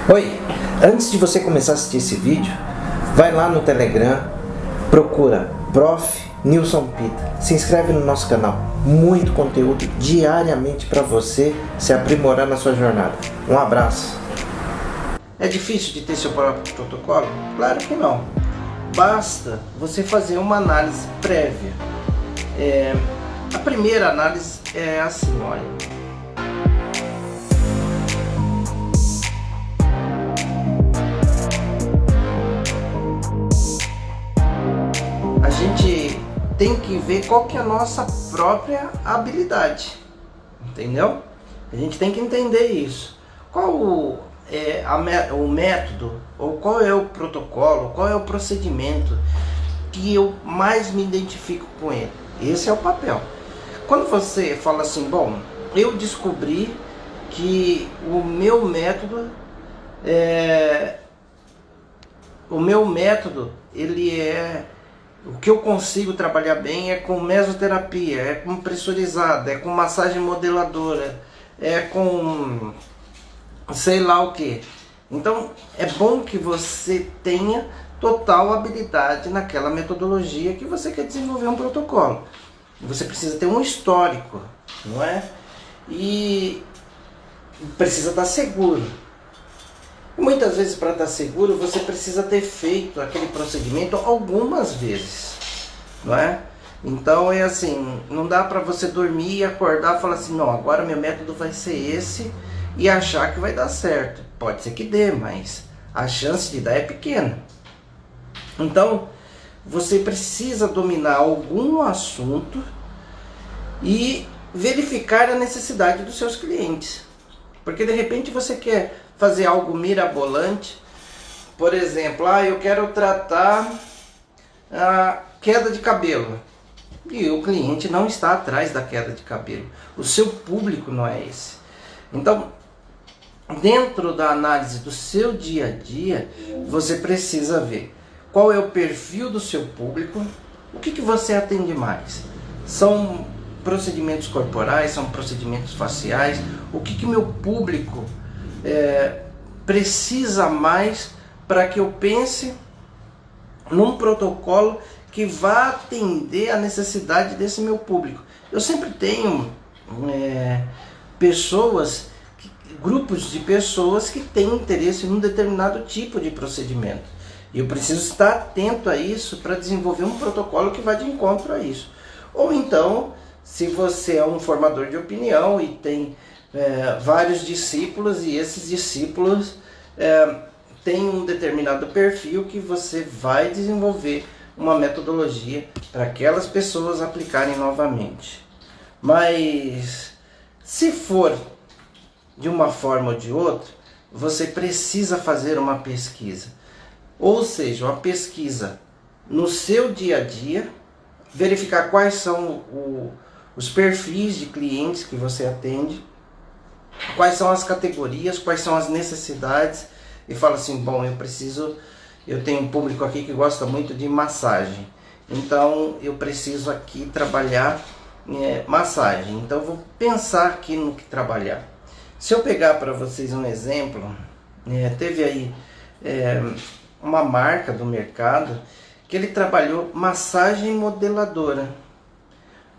Oi, antes de você começar a assistir esse vídeo, vai lá no Telegram, procura Prof. Nilson Pita, se inscreve no nosso canal, muito conteúdo diariamente para você se aprimorar na sua jornada. Um abraço. É difícil de ter seu próprio protocolo? Claro que não. Basta você fazer uma análise prévia. A primeira análise é assim, olha. A gente tem que ver qual que é a nossa própria habilidade, entendeu? A gente tem que entender isso. Qual é o método, ou qual é o protocolo, qual é o procedimento que eu mais me identifico com ele? Esse é o papel. Quando você fala assim, bom, eu descobri que o meu método ele é... O que eu consigo trabalhar bem é com mesoterapia, é com pressurizada, é com massagem modeladora, é com sei lá o que. Então é bom que você tenha total habilidade naquela metodologia que você quer desenvolver um protocolo. Você precisa ter um histórico, não é? E precisa estar seguro. Muitas vezes, para estar seguro, você precisa ter feito aquele procedimento algumas vezes, não é? Então é assim, não dá para você dormir e acordar e falar assim, não, agora meu método vai ser esse e achar que vai dar certo. Pode ser que dê, mas a chance de dar é pequena. Então você precisa dominar algum assunto e verificar a necessidade dos seus clientes. Porque de repente você quer fazer algo mirabolante, por exemplo, eu quero tratar a queda de cabelo, e o cliente não está atrás da queda de cabelo, o seu público não é esse. Então, dentro da análise do seu dia a dia, você precisa ver qual é o perfil do seu público, o que você atende mais. São procedimentos corporais, são procedimentos faciais, o que meu público precisa mais para que eu pense num protocolo que vá atender a necessidade desse meu público. Eu sempre tenho grupos de pessoas que têm interesse em um determinado tipo de procedimento. E eu preciso estar atento a isso para desenvolver um protocolo que vá de encontro a isso. Ou então, se você é um formador de opinião e tem vários discípulos, e esses discípulos têm um determinado perfil, que você vai desenvolver uma metodologia para aquelas pessoas aplicarem novamente. Mas se for de uma forma ou de outra, você precisa fazer uma pesquisa. Ou seja, uma pesquisa no seu dia a dia, verificar quais são os perfis de clientes que você atende, quais são as categorias, quais são as necessidades, e fala assim, bom, eu tenho um público aqui que gosta muito de massagem, então eu preciso aqui trabalhar massagem, então eu vou pensar aqui no que trabalhar. Se eu pegar para vocês um exemplo, teve aí uma marca do mercado que ele trabalhou massagem modeladora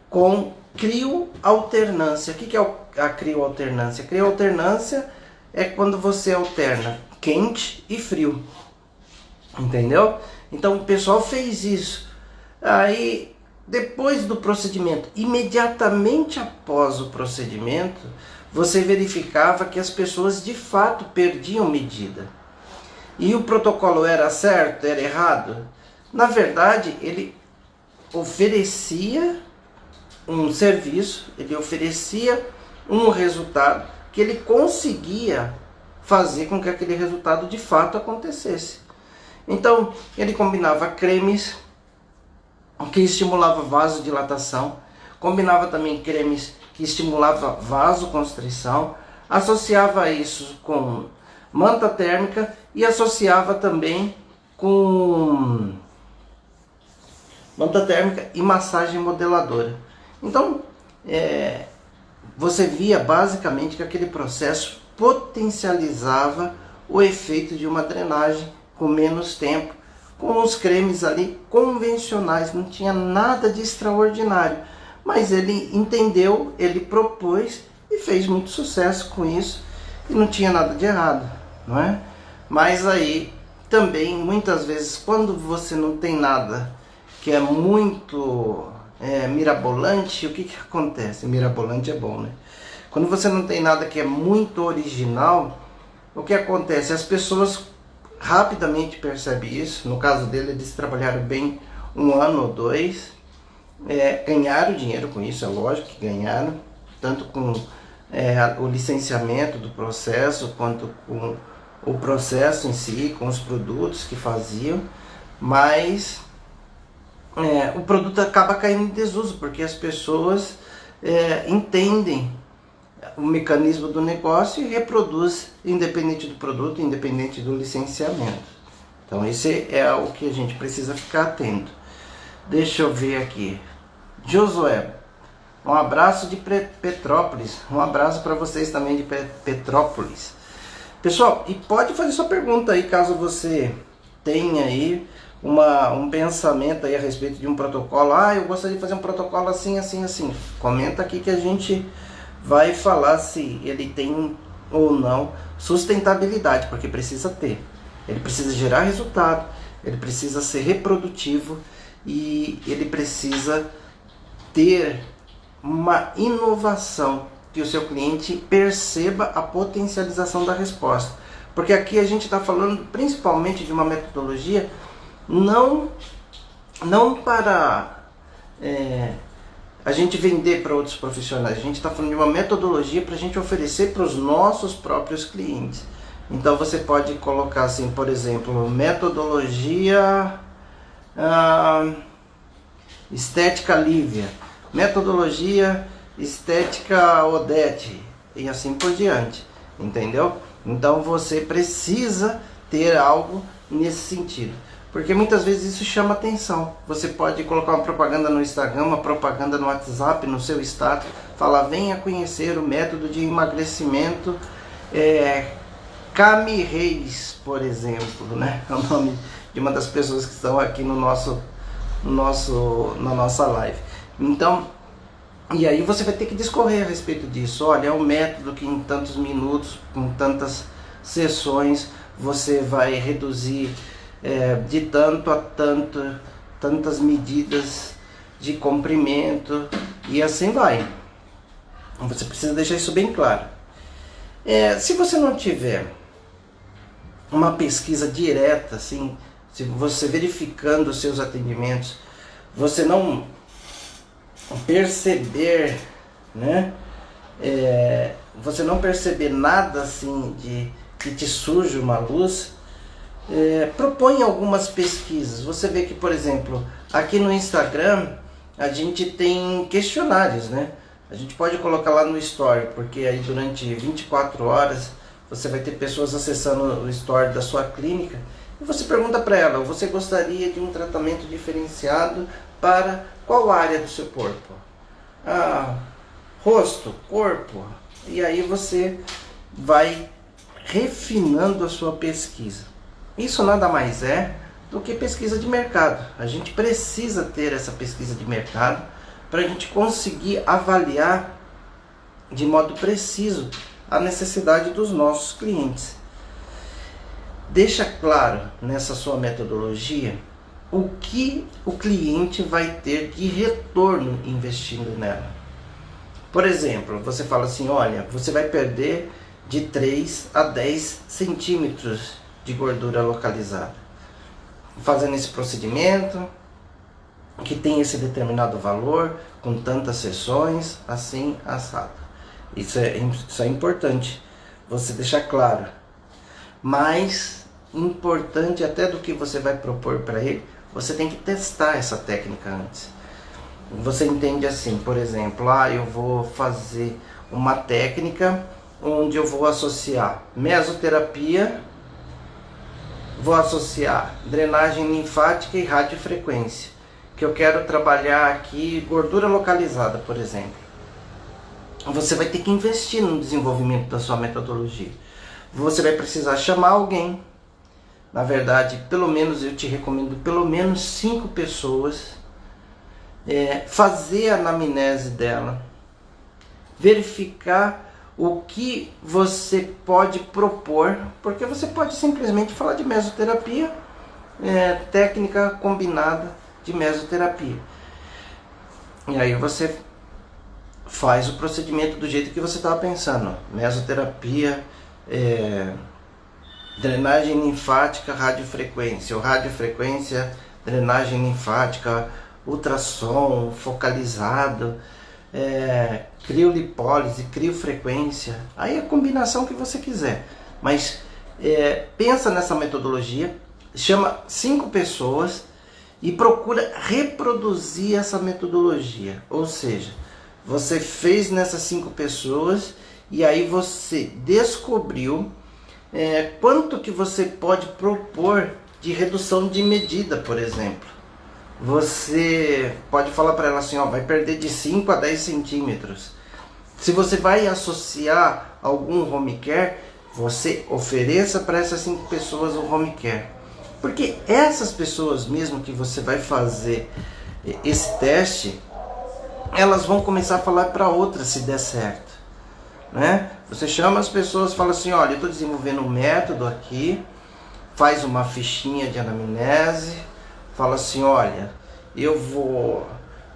com crioalternância. O que é a crioalternância? A crioalternância é quando você alterna quente e frio, entendeu? Então o pessoal fez isso. Aí depois do procedimento, imediatamente após o procedimento, você verificava que as pessoas de fato perdiam medida. E o protocolo era certo, era errado? Na verdade, ele oferecia um serviço, ele oferecia um resultado que ele conseguia fazer com que aquele resultado de fato acontecesse. Então, ele combinava cremes que estimulavam vasodilatação, combinava também cremes que estimulavam vasoconstrição, associava isso com manta térmica e associava também com manta térmica e massagem modeladora. Então, você via basicamente que aquele processo potencializava o efeito de uma drenagem com menos tempo, com os cremes ali convencionais, não tinha nada de extraordinário. Mas ele entendeu, ele propôs e fez muito sucesso com isso e não tinha nada de errado, não é? Mas aí também muitas vezes quando você não tem nada que é muito mirabolante, o que acontece? Mirabolante é bom, né? Quando você não tem nada que é muito original, o que acontece? As pessoas rapidamente percebem isso. No caso dele, eles trabalharam bem 1 ano ou 2, ganharam dinheiro com isso, é lógico que ganharam, tanto com o licenciamento do processo, quanto com o processo em si, com os produtos que faziam, mas o produto acaba caindo em desuso, porque as pessoas entendem o mecanismo do negócio e reproduz independente do produto, independente do licenciamento. Então esse é o que a gente precisa ficar atento. Deixa eu ver aqui. Josué, um abraço de Petrópolis. Um abraço para vocês também de Petrópolis. Pessoal, e pode fazer sua pergunta aí, caso você tenha aí um pensamento aí a respeito de um protocolo. Eu gostaria de fazer um protocolo assim, assim, assim. Comenta aqui que a gente vai falar se ele tem ou não sustentabilidade, porque precisa ter. Ele precisa gerar resultado, ele precisa ser reprodutivo e ele precisa ter uma inovação que o seu cliente perceba a potencialização da resposta. Porque aqui a gente está falando principalmente de uma metodologia não para a gente vender para outros profissionais. A gente está falando de uma metodologia para a gente oferecer para os nossos próprios clientes. Então você pode colocar assim, por exemplo, metodologia estética Lívia, metodologia estética Odete e assim por diante, entendeu? Então você precisa ter algo nesse sentido, porque muitas vezes isso chama atenção. Você pode colocar uma propaganda no Instagram, uma propaganda no WhatsApp, no seu status, falar: venha conhecer o método de emagrecimento Cami Reis, por exemplo, né? É o nome de uma das pessoas que estão aqui na nossa live. Então, e aí você vai ter que discorrer a respeito disso. Olha, é um método que em tantos minutos, com tantas sessões, você vai reduzir de tanto a tanto, tantas medidas de comprimento e assim vai. Você precisa deixar isso bem claro. Se você não tiver uma pesquisa direta, assim, se você verificando os seus atendimentos, você não perceber, né? Você não perceber nada assim de que te surge uma luz, propõe algumas pesquisas. Você vê que, por exemplo, aqui no Instagram a gente tem questionários, né? A gente pode colocar lá no Story, porque aí durante 24 horas você vai ter pessoas acessando o Story da sua clínica e você pergunta para ela: você gostaria de um tratamento diferenciado para qual área do seu corpo? Rosto, corpo. E aí você vai refinando a sua pesquisa. Isso nada mais é do que pesquisa de mercado. A gente precisa ter essa pesquisa de mercado para a gente conseguir avaliar de modo preciso a necessidade dos nossos clientes. Deixa claro nessa sua metodologia o que o cliente vai ter de retorno investindo nela. Por exemplo, você fala assim: olha, você vai perder de 3 a 10 centímetros de gordura localizada fazendo esse procedimento, que tem esse determinado valor, com tantas sessões, assim, assado. Isso é importante você deixar claro. Mais importante até do que você vai propor para ele, você tem que testar essa técnica antes. Você entende assim, por exemplo, eu vou fazer uma técnica onde eu vou associar mesoterapia, vou associar drenagem linfática e radiofrequência, que eu quero trabalhar aqui gordura localizada, por exemplo. Você vai ter que investir no desenvolvimento da sua metodologia. você vai precisar chamar alguém. Na verdade, pelo menos eu te recomendo pelo menos 5 pessoas, fazer a anamnese dela, verificar o que você pode propor, porque você pode simplesmente falar de mesoterapia, técnica combinada de mesoterapia. E aí você faz o procedimento do jeito que você estava pensando. Mesoterapia, drenagem linfática, radiofrequência, ou radiofrequência, drenagem linfática, ultrassom focalizado, criolipólise, criofrequência, aí é a combinação que você quiser. Mas pensa nessa metodologia, chama 5 pessoas e procura reproduzir essa metodologia. Ou seja, você fez nessas 5 pessoas e aí você descobriu quanto que você pode propor de redução de medida, por exemplo. Você pode falar para ela assim, vai perder de 5 a 10 centímetros. Se você vai associar algum home care, você ofereça para essas 5 pessoas o home care. Porque essas pessoas mesmo que você vai fazer esse teste, elas vão começar a falar para outras se der certo, né? Você chama as pessoas, fala assim, olha, eu estou desenvolvendo um método aqui, faz uma fichinha de anamnese, fala assim, olha, eu vou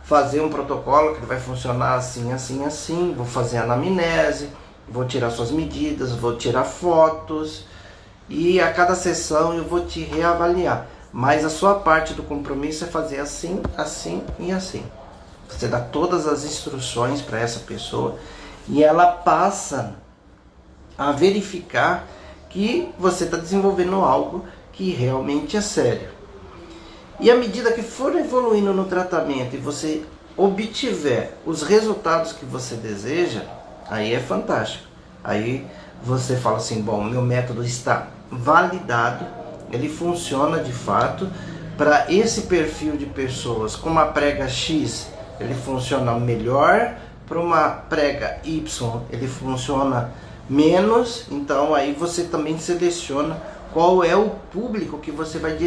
fazer um protocolo que vai funcionar assim, assim, assim, vou fazer a anamnese, vou tirar suas medidas, vou tirar fotos e a cada sessão eu vou te reavaliar. Mas a sua parte do compromisso é fazer assim, assim e assim. Você dá todas as instruções para essa pessoa e ela passa a verificar que você está desenvolvendo algo que realmente é sério. E à medida que for evoluindo no tratamento e você obtiver os resultados que você deseja, aí é fantástico. Aí você fala assim, bom, meu método está validado, ele funciona de fato para esse perfil de pessoas. Com uma prega X, ele funciona melhor, para uma prega Y, ele funciona menos. Então aí você também seleciona qual é o público que você vai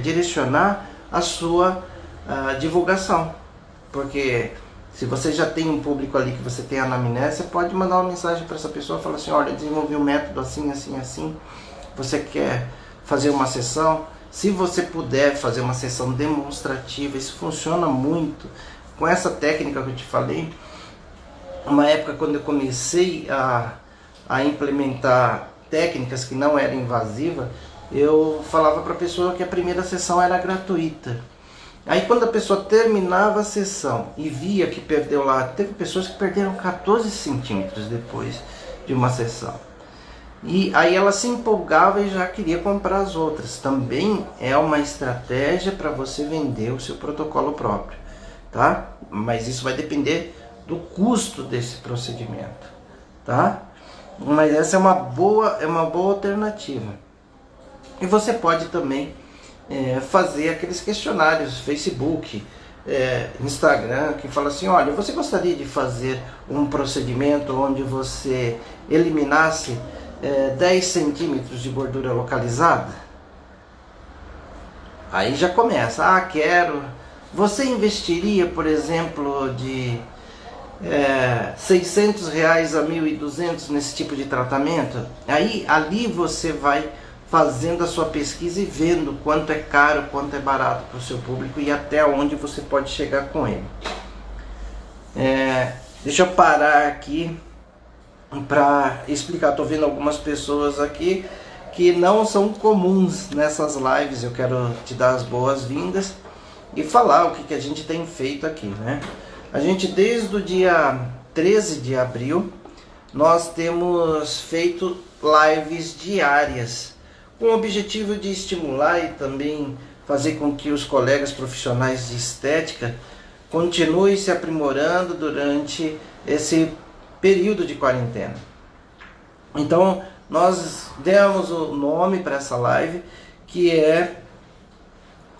direcionar a sua divulgação. Porque se você já tem um público ali que você tem anamnese, você pode mandar uma mensagem para essa pessoa e falar assim, olha, eu desenvolvi um método assim, assim, assim, você quer fazer uma sessão? Se você puder fazer uma sessão demonstrativa, isso funciona muito. Com essa técnica que eu te falei, uma época quando eu comecei a implementar técnicas que não eram invasivas, eu falava para a pessoa que a primeira sessão era gratuita. Aí quando a pessoa terminava a sessão e via que perdeu lá, teve pessoas que perderam 14 centímetros depois de uma sessão. E aí ela se empolgava e já queria comprar as outras. Também é uma estratégia para você vender o seu protocolo próprio, tá? Mas isso vai depender do custo desse procedimento, tá? Mas essa é uma boa alternativa. E você pode também fazer aqueles questionários Facebook, Instagram, que fala assim, olha, você gostaria de fazer um procedimento onde você eliminasse 10 centímetros de gordura localizada? Aí já começa, quero. Você investiria, por exemplo, de R$600 a R$1.200 nesse tipo de tratamento? Aí ali você vai fazendo a sua pesquisa e vendo quanto é caro, quanto é barato para o seu público e até onde você pode chegar com ele. Deixa eu parar aqui para explicar. Estou vendo algumas pessoas aqui que não são comuns nessas lives. Eu quero te dar as boas-vindas e falar o que a gente tem feito aqui, né? A gente, desde o dia 13 de abril, nós temos feito lives diárias com o objetivo de estimular e também fazer com que os colegas profissionais de estética continuem se aprimorando durante esse período de quarentena. Então, nós demos o nome para essa live, que é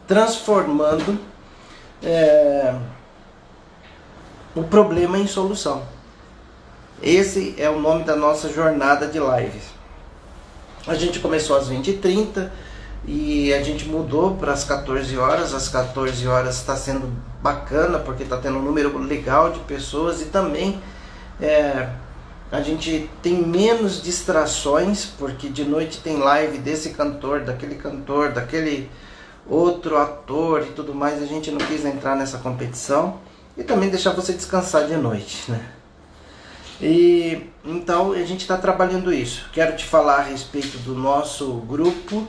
Transformando o Problema em Solução. Esse é o nome da nossa jornada de lives. A gente começou às 20h30 e a gente mudou para as 14 horas. Às 14 horas está sendo bacana porque está tendo um número legal de pessoas e também a gente tem menos distrações, porque de noite tem live desse cantor, daquele outro ator e tudo mais. A gente não quis entrar nessa competição e também deixar você descansar de noite, né? E então a gente está trabalhando isso. Quero te falar a respeito do nosso grupo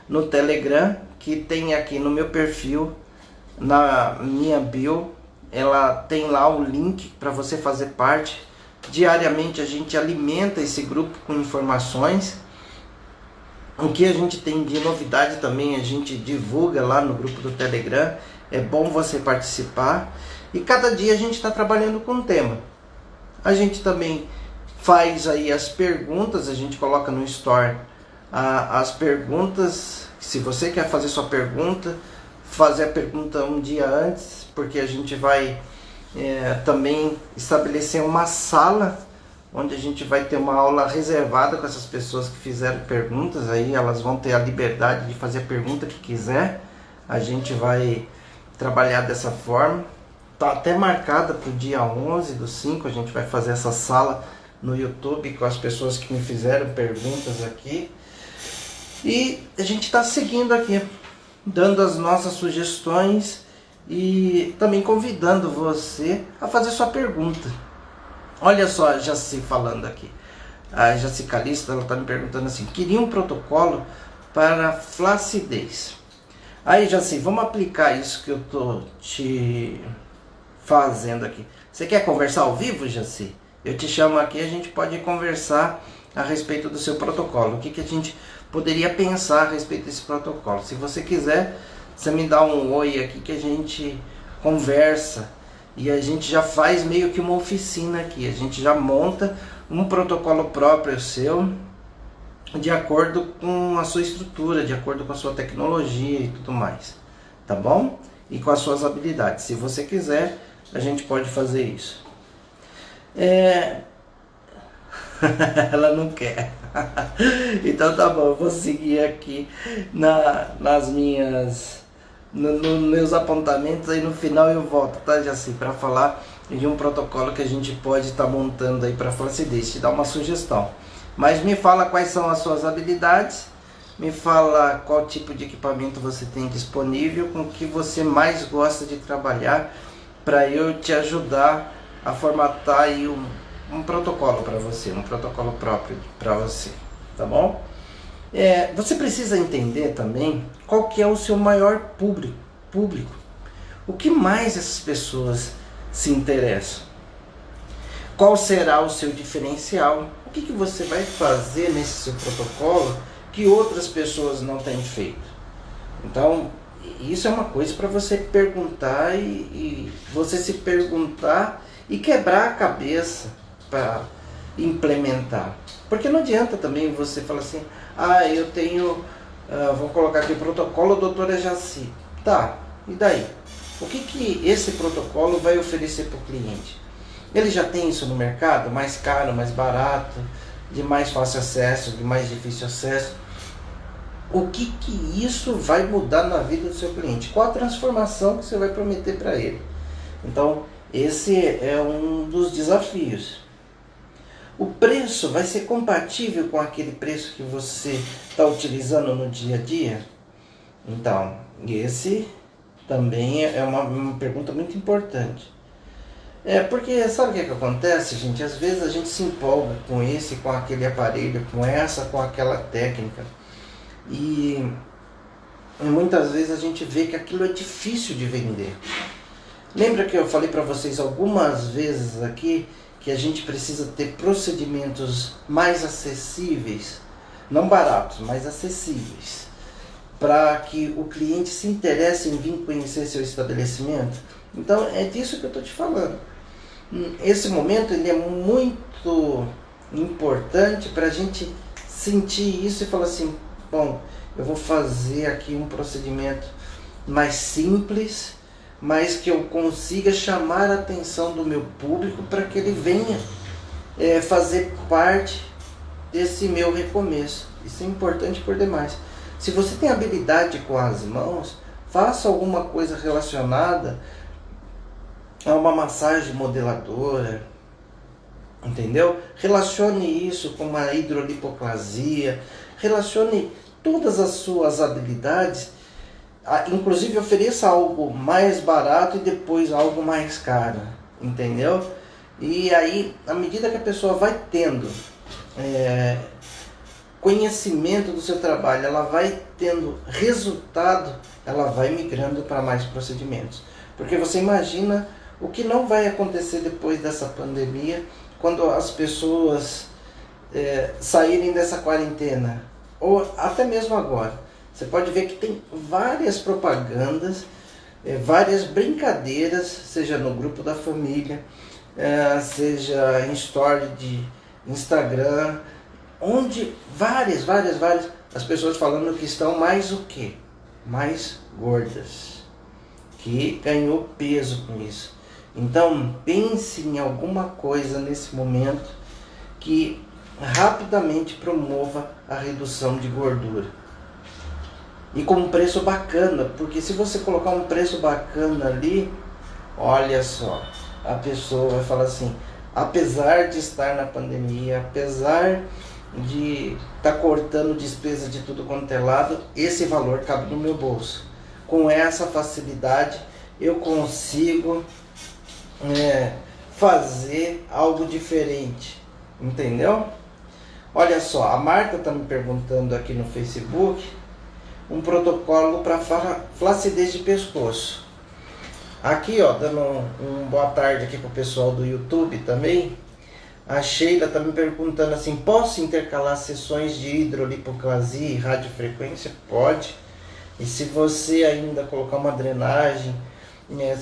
no Telegram, que tem aqui no meu perfil, na minha bio, ela tem lá o link para você fazer parte. Diariamente a gente alimenta esse grupo com informações. O que a gente tem de novidade também a gente divulga lá no grupo do Telegram. É bom você participar. E cada dia a gente está trabalhando com um tema. A gente também faz aí as perguntas, a gente coloca no Store as perguntas. Se você quer fazer sua pergunta, fazer a pergunta um dia antes, porque a gente vai também estabelecer uma sala onde a gente vai ter uma aula reservada com essas pessoas que fizeram perguntas. Aí elas vão ter a liberdade de fazer a pergunta que quiser. A gente vai trabalhar dessa forma. Está até marcada para o dia 11/5, a gente vai fazer essa sala no YouTube com as pessoas que me fizeram perguntas aqui. E a gente está seguindo aqui, dando as nossas sugestões e também convidando você a fazer sua pergunta. Olha só a Jaci falando aqui. A Jaci Calista, ela está me perguntando assim: queria um protocolo para flacidez. Aí, Jaci, vamos aplicar isso que eu estou te fazendo aqui. Você quer conversar ao vivo, Jaci? Eu te chamo aqui, a gente pode conversar a respeito do seu protocolo. O que a gente poderia pensar a respeito desse protocolo? Se você quiser, você me dá um oi aqui que a gente conversa. E a gente já faz meio que uma oficina aqui. A gente já monta um protocolo próprio seu, de acordo com a sua estrutura, de acordo com a sua tecnologia e tudo mais. Tá bom? E com as suas habilidades. Se você quiser, a gente pode fazer isso. Ela não quer. Então tá bom, eu vou seguir aqui nos meus apontamentos. Aí no final eu volto, tá, Jaci, para falar de um protocolo que a gente pode estar montando aí para flacidez, te dar uma sugestão. Mas me fala quais são as suas habilidades, me fala qual tipo de equipamento você tem disponível, com o que você mais gosta de trabalhar, para eu te ajudar a formatar aí um protocolo para você, um protocolo próprio para você, tá bom? Você precisa entender também qual que é o seu maior público. O que mais essas pessoas se interessam? Qual será o seu diferencial? O que você vai fazer nesse seu protocolo que outras pessoas não têm feito? Então, isso é uma coisa para você perguntar e você se perguntar e quebrar a cabeça para implementar. Porque não adianta também você falar assim: eu tenho, vou colocar aqui o protocolo doutora Jaci. Tá, e daí? O que esse protocolo vai oferecer para o cliente? Ele já tem isso no mercado? Mais caro, mais barato, de mais fácil acesso, de mais difícil acesso? O que isso vai mudar na vida do seu cliente? Qual a transformação que você vai prometer para ele? Então, esse é um dos desafios. O preço vai ser compatível com aquele preço que você está utilizando no dia a dia? Então, esse também é uma pergunta muito importante. Porque sabe o que acontece, gente? Às vezes a gente se empolga com esse, com aquele aparelho, com aquela técnica. E muitas vezes a gente vê que aquilo é difícil de vender. Lembra que eu falei para vocês algumas vezes aqui que a gente precisa ter procedimentos mais acessíveis, não baratos, mas acessíveis, para que o cliente se interesse em vir conhecer seu estabelecimento? Então é disso que eu estou te falando. Esse momento ele é muito importante para a gente sentir isso e falar assim: bom, eu vou fazer aqui um procedimento mais simples, mas que eu consiga chamar a atenção do meu público para que ele venha fazer parte desse meu recomeço. Isso é importante por demais. Se você tem habilidade com as mãos, faça alguma coisa relacionada a uma massagem modeladora, entendeu? Relacione isso com uma hidrolipoclasia, relacione todas as suas habilidades, inclusive ofereça algo mais barato e depois algo mais caro, entendeu? E aí, à medida que a pessoa vai tendo conhecimento do seu trabalho, ela vai tendo resultado, ela vai migrando para mais procedimentos. Porque você imagina o que não vai acontecer depois dessa pandemia, quando as pessoas saírem dessa quarentena, ou até mesmo agora. Você pode ver que tem várias propagandas, várias brincadeiras, seja no grupo da família, seja em story de Instagram, onde várias, as pessoas falando que estão mais o quê? Mais gordas, que ganhou peso com isso. Então pense em alguma coisa nesse momento que rapidamente promova a redução de gordura. E com um preço bacana, porque se você colocar um preço bacana ali, olha só, a pessoa vai falar assim, apesar de estar na pandemia, apesar de estar cortando despesa de tudo quanto é lado, esse valor cabe no meu bolso. Com essa facilidade eu consigo fazer algo diferente, entendeu? Olha só, a Marta está me perguntando aqui no Facebook um protocolo para flacidez de pescoço. Aqui, ó, dando um boa tarde aqui pro pessoal do YouTube também. A Sheila está me perguntando assim, posso intercalar sessões de hidrolipoclasia e radiofrequência? Pode. E se você ainda colocar uma drenagem,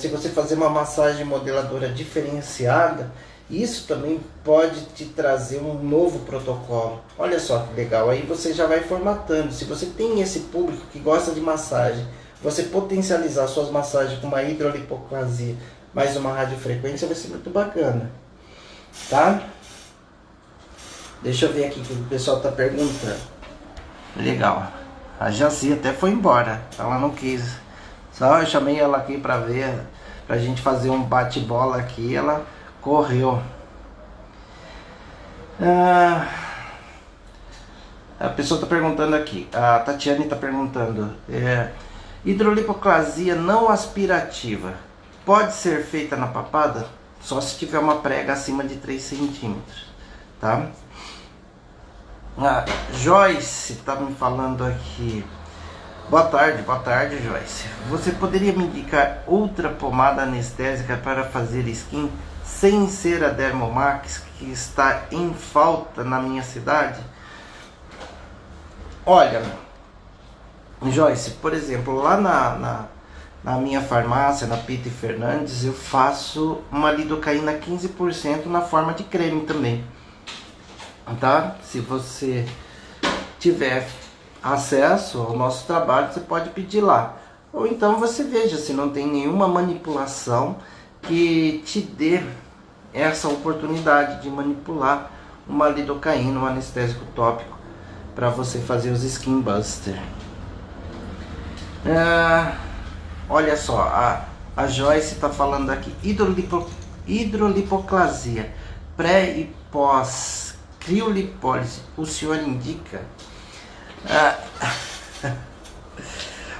se você fazer uma massagem modeladora diferenciada, isso também pode te trazer um novo protocolo. Olha só que legal, aí você já vai formatando. Se você tem esse público que gosta de massagem, você potencializar suas massagens com uma hidrolipoclasia mais uma radiofrequência vai ser muito bacana, tá? Deixa eu ver aqui o que o pessoal está perguntando. Legal, a Jaci até foi embora, ela não quis. Só eu chamei ela aqui para ver, pra gente fazer um bate-bola aqui, ela correu. A pessoa está perguntando aqui, a Tatiane está perguntando, hidrolipoclasia não aspirativa pode ser feita na papada? Só se tiver uma prega acima de 3 centímetros, tá? A Joyce está me falando aqui, boa tarde Joyce. Você poderia me indicar outra pomada anestésica para fazer skin sem ser a Dermomax, que está em falta na minha cidade? Olha, Joyce, por exemplo, lá na minha farmácia, na Pita e Fernandes, eu faço uma lidocaína 15% na forma de creme também, tá? Se você tiver acesso ao nosso trabalho, você pode pedir lá. Ou então você veja se não tem nenhuma manipulação que te dê essa oportunidade de manipular uma lidocaína, um anestésico tópico, para você fazer os Skin Buster. Olha só, a Joyce está falando aqui, hidrolipoclasia pré e pós criolipólise, o senhor indica?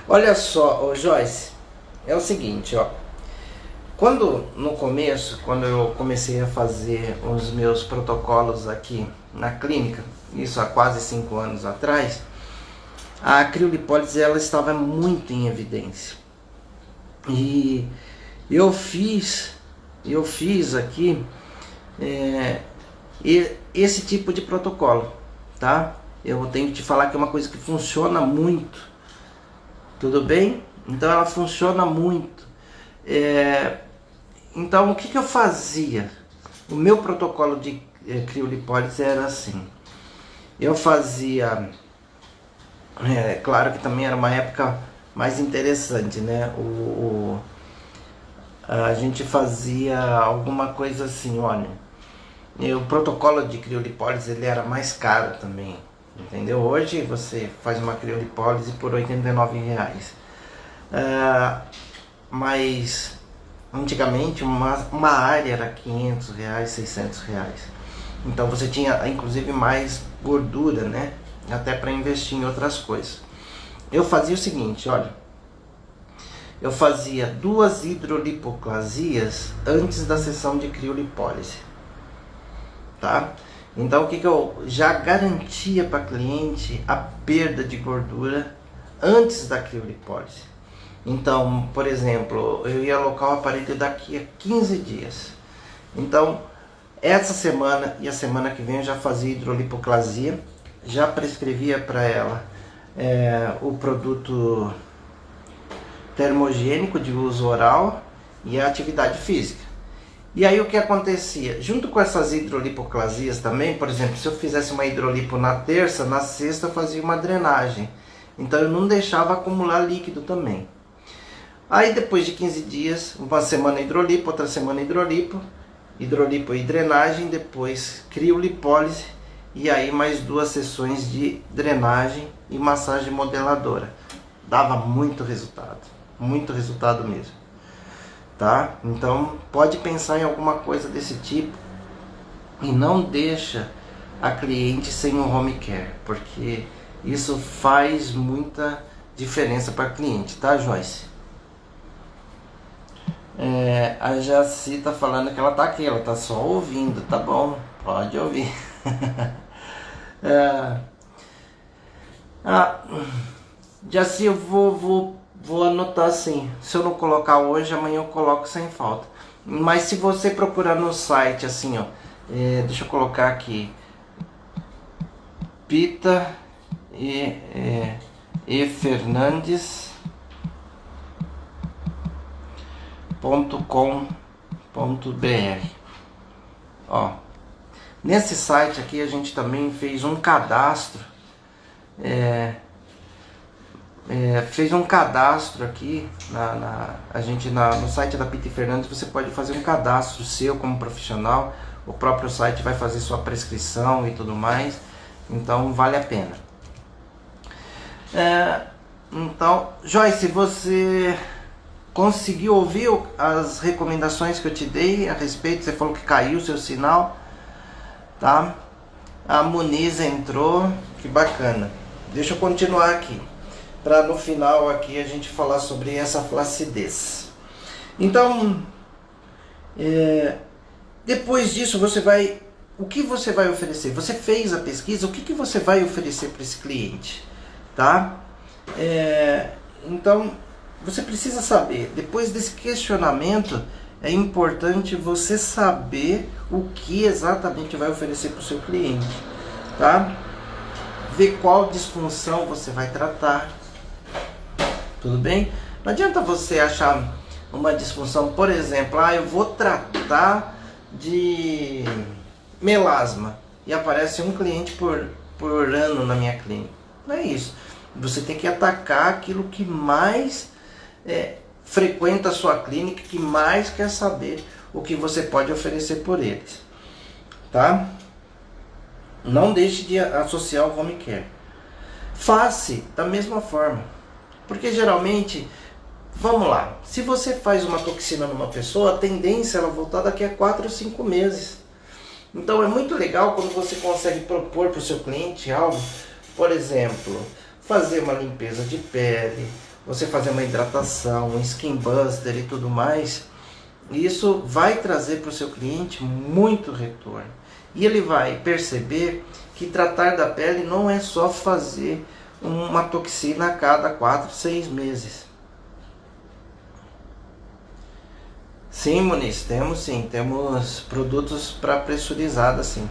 Olha só, Joyce, é o seguinte, ó. No começo, quando eu comecei a fazer os meus protocolos aqui na clínica, isso há quase 5 anos atrás, a criolipólise ela estava muito em evidência. E eu fiz aqui esse tipo de protocolo, tá? Eu tenho que te falar que é uma coisa que funciona muito, tudo bem? Então ela funciona muito. Então o que eu fazia? O meu protocolo de criolipólise era assim. Eu fazia, claro que também era uma época mais interessante, né? A gente fazia alguma coisa assim, olha. O protocolo de criolipólise ele era mais caro também, entendeu? Hoje você faz uma criolipólise por R$ 89. Mas antigamente uma área era R$ 500, R$ 600. Então você tinha inclusive mais gordura, né? Até para investir em outras coisas. Eu fazia o seguinte, olha. Eu fazia 2 hidrolipoplasias antes da sessão de criolipólise. Tá? Então o que eu já garantia para cliente a perda de gordura antes da criolipólise. Então, por exemplo, eu ia alocar o aparelho daqui a 15 dias. Então, essa semana e a semana que vem eu já fazia hidrolipoplasia, já prescrevia para ela o produto termogênico de uso oral e a atividade física. E aí o que acontecia? Junto com essas hidrolipoplasias também, por exemplo, se eu fizesse uma hidrolipo na terça, na sexta eu fazia uma drenagem. Então eu não deixava acumular líquido também. Aí depois de 15 dias, uma semana hidrolipo, outra semana hidrolipo e drenagem, depois criolipólise e aí mais 2 sessões de drenagem e massagem modeladora. Dava muito resultado mesmo. Tá? Então pode pensar em alguma coisa desse tipo e não deixa a cliente sem um home care, porque isso faz muita diferença para a cliente, tá, Joyce? A Jaci tá falando que ela tá aqui, ela tá só ouvindo, tá bom, pode ouvir. Jaci, eu vou anotar assim. Se eu não colocar hoje, amanhã eu coloco sem falta. Mas se você procurar no site assim, ó, deixa eu colocar aqui, Pita e Fernandes.com.br. Ó, nesse site aqui a gente também fez um cadastro. Fez um cadastro aqui no site da Pita e Fernandes. Você pode fazer um cadastro seu como profissional. O próprio site vai fazer sua prescrição e tudo mais. Então vale a pena. Então, Joyce, você conseguiu ouvir as recomendações que eu te dei a respeito? Você falou que caiu o seu sinal, tá? A Muniz entrou, que bacana. Deixa eu continuar aqui, para no final aqui a gente falar sobre essa flacidez. Então, depois disso o que você vai oferecer? Você fez a pesquisa, o que você vai oferecer para esse cliente, tá? Então, você precisa saber, depois desse questionamento, é importante você saber o que exatamente vai oferecer para o seu cliente, tá? Ver qual disfunção você vai tratar. Tudo bem? Não adianta você achar uma disfunção, por exemplo, eu vou tratar de melasma e aparece um cliente por ano na minha clínica. Não é isso. Você tem que atacar aquilo que mais frequenta a sua clínica, que mais quer saber o que você pode oferecer por eles. Tá? Não deixe de associar o home care. Faça da mesma forma. Porque geralmente, vamos lá, se você faz uma toxina numa pessoa, a tendência é ela voltar daqui a 4 ou 5 meses. Então é muito legal quando você consegue propor para o seu cliente algo, por exemplo, fazer uma limpeza de pele, você fazer uma hidratação, um skin buster e tudo mais. Isso vai trazer para o seu cliente muito retorno. E ele vai perceber que tratar da pele não é só fazer uma toxina a cada 4, 6 meses. Sim, Muniz, temos produtos para pressurizada, sim.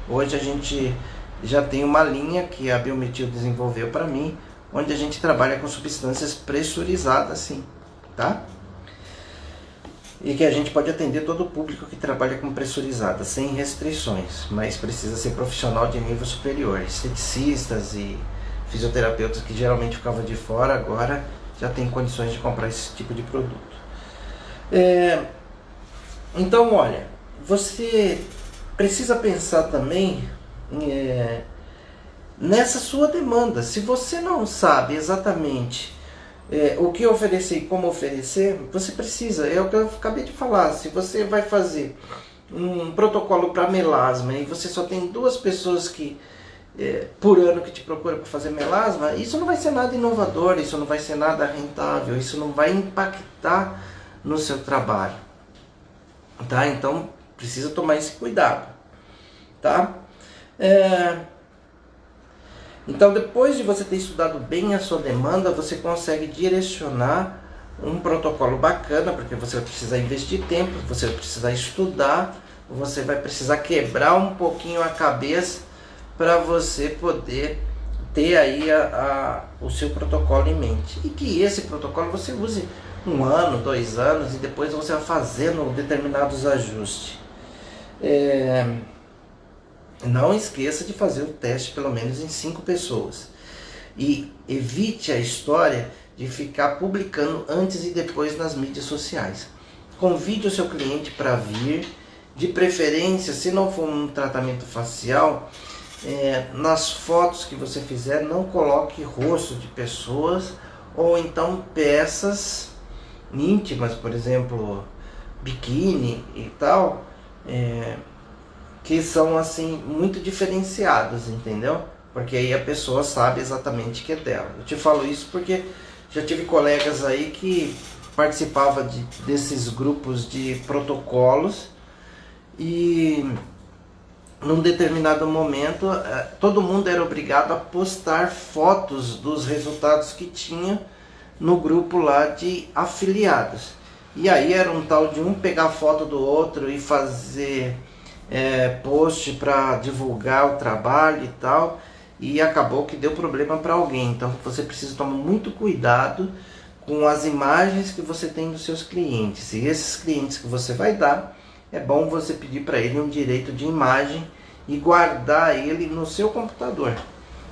Hoje a gente já tem uma linha que a Biometil desenvolveu para mim, onde a gente trabalha com substâncias pressurizadas, sim, tá? E que a gente pode atender todo o público que trabalha com pressurizada, sem restrições, mas precisa ser profissional de nível superior. Esteticistas e fisioterapeutas que geralmente ficavam de fora, agora já tem condições de comprar esse tipo de produto. Então, olha, você precisa pensar também nessa sua demanda. Se você não sabe exatamente o que oferecer e como oferecer, você precisa, é o que eu acabei de falar, se você vai fazer um protocolo para melasma e você só tem 2 pessoas que por ano que te procura para fazer melasma, isso não vai ser nada inovador, isso não vai ser nada rentável, isso não vai impactar no seu trabalho, tá? Então precisa tomar esse cuidado, tá? Então, depois de você ter estudado bem a sua demanda, você consegue direcionar um protocolo bacana, porque você vai precisar investir tempo, você vai precisar estudar, você vai precisar quebrar um pouquinho a cabeça para você poder ter aí o seu protocolo em mente. E que esse protocolo você use 1 ano, 2 anos, e depois você vai fazendo determinados ajustes. Não esqueça de fazer o teste pelo menos em 5 pessoas. E evite a história de ficar publicando antes e depois nas mídias sociais. Convide o seu cliente para vir, de preferência, se não for um tratamento facial, nas fotos que você fizer, não coloque rosto de pessoas ou então peças íntimas, por exemplo, biquíni e tal, que são assim muito diferenciados, entendeu? Porque aí a pessoa sabe exatamente que é dela. Eu te falo isso porque já tive colegas aí que participavam desses grupos de protocolos e num determinado momento todo mundo era obrigado a postar fotos dos resultados que tinha no grupo lá de afiliados. E aí era um tal de um pegar foto do outro e fazer post para divulgar o trabalho e tal, e acabou que deu problema para alguém. Então você precisa tomar muito cuidado com as imagens que você tem dos seus clientes, e esses clientes que você vai dar, é bom você pedir para ele um direito de imagem e guardar ele no seu computador.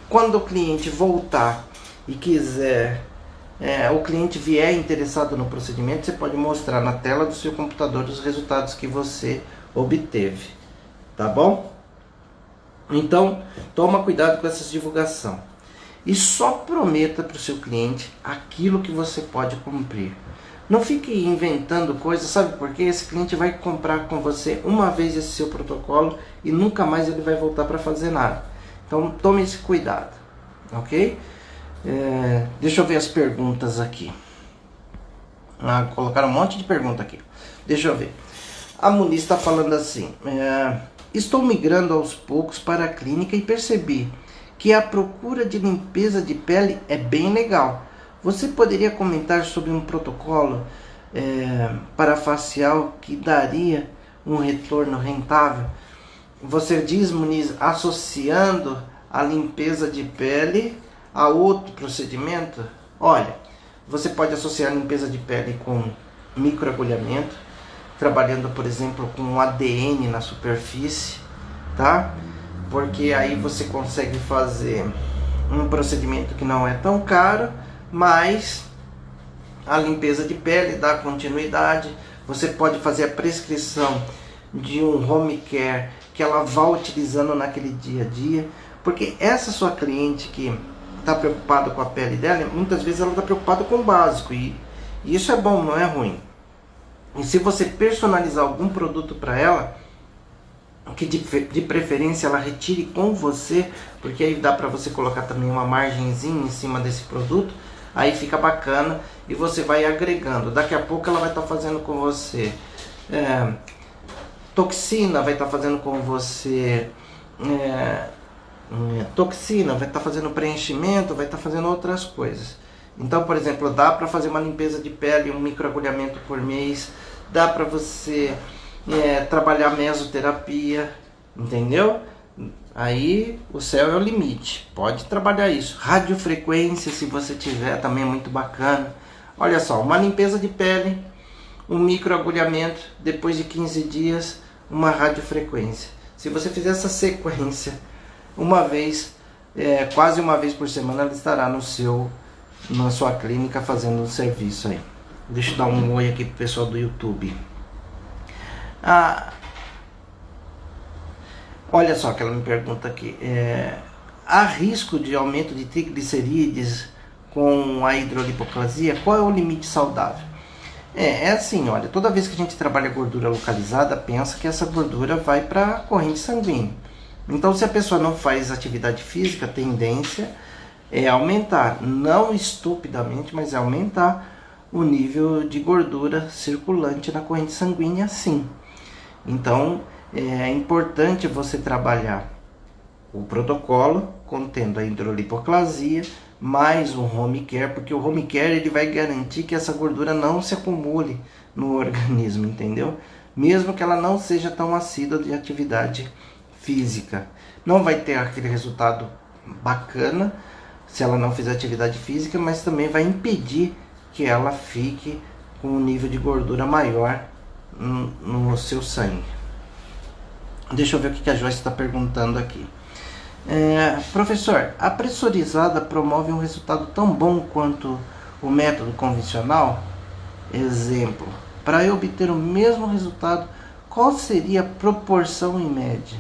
Quando o cliente voltar e quiser, o cliente vier interessado no procedimento, você pode mostrar na tela do seu computador os resultados que você obteve. Tá bom? Então, toma cuidado com essa divulgação. E só prometa para o seu cliente aquilo que você pode cumprir. Não fique inventando coisas, sabe por quê? Esse cliente vai comprar com você uma vez esse seu protocolo e nunca mais ele vai voltar para fazer nada. Então, tome esse cuidado, ok? Deixa eu ver as perguntas aqui. Colocaram um monte de pergunta aqui. Deixa eu ver. A Muniz está falando assim: estou migrando aos poucos para a clínica e percebi que a procura de limpeza de pele é bem legal. Você poderia comentar sobre um protocolo para facial que daria um retorno rentável? Você diz, Muniz, associando a limpeza de pele a outro procedimento? Olha, você pode associar a limpeza de pele com microagulhamento, trabalhando, por exemplo, com ADN na superfície, tá? Porque aí você consegue fazer um procedimento que não é tão caro, mas a limpeza de pele dá continuidade. Você pode fazer a prescrição de um home care que ela vá utilizando naquele dia a dia, porque essa sua cliente que está preocupada com a pele dela, muitas vezes ela está preocupada com o básico, e isso é bom, não é ruim. E se você personalizar algum produto para ela, que de preferência ela retire com você, porque aí dá para você colocar também uma margenzinha em cima desse produto, aí fica bacana e você vai agregando. Daqui a pouco ela vai estar fazendo com você toxina, vai estar fazendo com você toxina, vai estar fazendo preenchimento, vai estar fazendo outras coisas. Então, por exemplo, dá para fazer uma limpeza de pele, um microagulhamento por mês, dá para você trabalhar mesoterapia, entendeu? Aí o céu é o limite, pode trabalhar isso. Radiofrequência, se você tiver, também é muito bacana. Olha só, uma limpeza de pele, um microagulhamento, depois de 15 dias, uma radiofrequência. Se você fizer essa sequência uma vez, quase uma vez por semana, ela estará na sua clínica fazendo um serviço aí. Deixa eu dar um oi aqui pro pessoal do YouTube. Olha só que ela me pergunta aqui. há risco de aumento de triglicerídeos com a hidrolipoplasia? Qual é o limite saudável? É assim, olha, toda vez que a gente trabalha gordura localizada, pensa que essa gordura vai para a corrente sanguínea. Então, se a pessoa não faz atividade física, a tendência é aumentar, não estupidamente, mas é aumentar o nível de gordura circulante na corrente sanguínea, sim. Então, é importante você trabalhar o protocolo contendo a hidrolipoclasia mais o home care, porque o home care ele vai garantir que essa gordura não se acumule no organismo, entendeu? Mesmo que ela não seja tão assídua de atividade física. Não vai ter aquele resultado bacana se ela não fizer atividade física, mas também vai impedir que ela fique com um nível de gordura maior no seu sangue. Deixa eu ver o que a Joyce está perguntando aqui. Professor, a pressurizada promove um resultado tão bom quanto o método convencional? Exemplo, para eu obter o mesmo resultado, qual seria a proporção em média?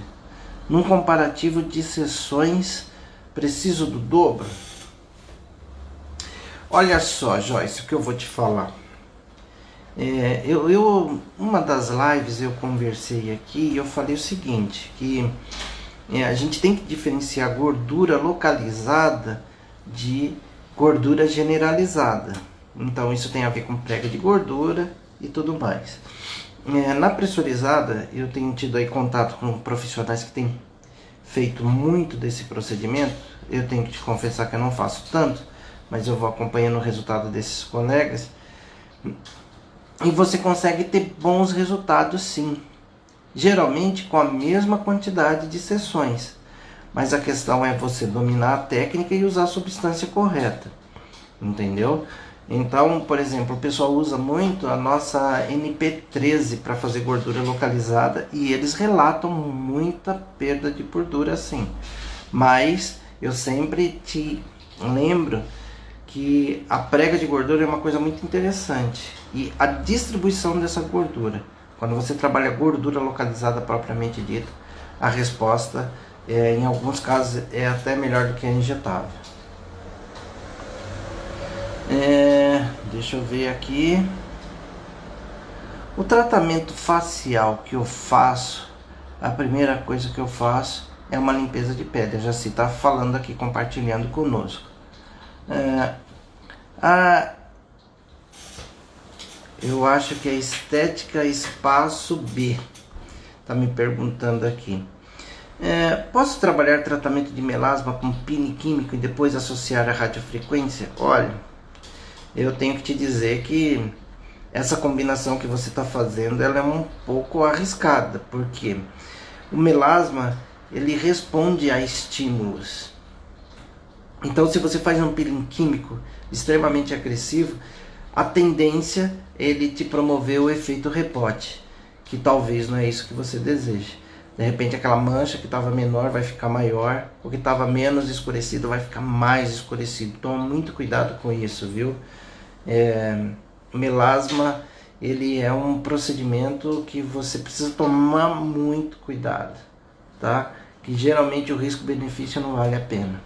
Num comparativo de sessões, preciso do dobro? Olha só, Joyce, o que eu vou te falar. Uma das lives eu conversei aqui e eu falei o seguinte, que a gente tem que diferenciar gordura localizada de gordura generalizada. Então isso tem a ver com prega de gordura e tudo mais. Na pressurizada, eu tenho tido aí contato com profissionais que têm feito muito desse procedimento. Eu tenho que te confessar que eu não faço tanto, mas eu vou acompanhando o resultado desses colegas. E você consegue ter bons resultados, sim. Geralmente com a mesma quantidade de sessões. Mas a questão é você dominar a técnica e usar a substância correta. Entendeu? Então, por exemplo, o pessoal usa muito a nossa NP13 para fazer gordura localizada e eles relatam muita perda de gordura, sim. Mas eu sempre te lembro que a prega de gordura é uma coisa muito interessante e a distribuição dessa gordura. Quando você trabalha gordura localizada propriamente dita, a resposta, em alguns casos, é até melhor do que a injetável. Deixa eu ver aqui. O tratamento facial que eu faço, a primeira coisa que eu faço é uma limpeza de pele. A Jaci está falando aqui, compartilhando conosco. Eu acho que é Estética Espaço B. Tá me perguntando aqui. Posso trabalhar tratamento de melasma com peeling químico e depois associar a radiofrequência? Olha, eu tenho que te dizer que essa combinação que você está fazendo ela é um pouco arriscada, porque o melasma ele responde a estímulos. Então, se você faz um peeling químico extremamente agressivo, a tendência é ele te promover o efeito rebote, que talvez não é isso que você deseja. De repente aquela mancha que estava menor vai ficar maior, o que estava menos escurecido vai ficar mais escurecido. Toma muito cuidado com isso, viu? Melasma, ele é um procedimento que você precisa tomar muito cuidado, tá? Que geralmente o risco-benefício não vale a pena.